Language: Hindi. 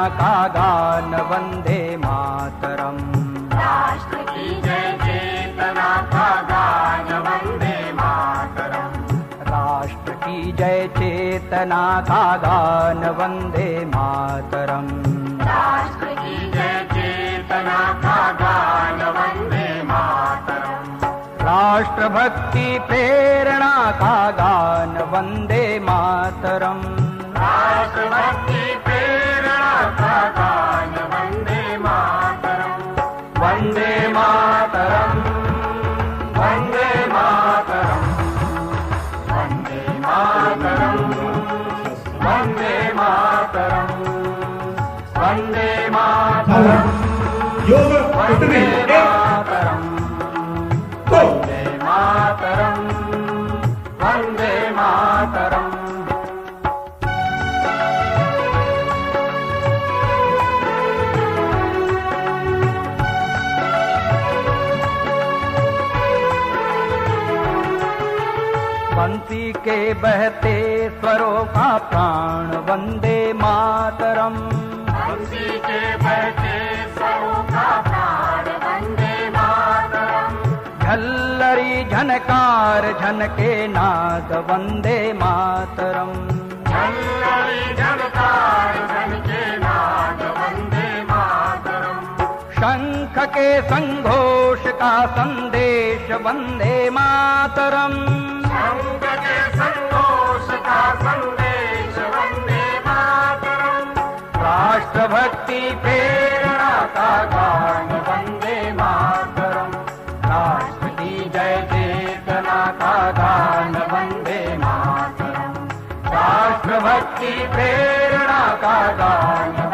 का गान वंदे मातरम। राष्ट्र की जय चेतना का गान वंदे मातरम। राष्ट्र की जय चेतना का गान वंदे मातरम। राष्ट्र की जय चेतना का गान वंदे मातरम। राष्ट्र भक्ति प्रेरणा का गान वंदे मातरम। राष्ट्र भक्ति प्रेरणा का गान वंदे मातरम। वंदे मातरम, वंदे मातरम, वंदे मातरम, वंदे मातरम, वंदे मातरम, वंदे मातरम, वंदे मातरम, वंदे मातरम। बंसी के बहते स्वरों का प्राण वंदे मातरम। बंसी के बहते स्वरों का प्राण वंदे मातरम। झल्लरी झनकार झनके नाद वंदे मातरम। झल्लरी झनकार झनके नाद वंदे मातरम। शंख के संघोष का संदेश वंदे मातरम। शंख के संतोष का संदेश वंदे मातरम। राष्ट्र भक्ति प्रेरणा का गान वंदे मातरम। राष्ट्र की जय चेतना का गान वंदे मातरम। राष्ट्र भक्ति प्रेरणा का गान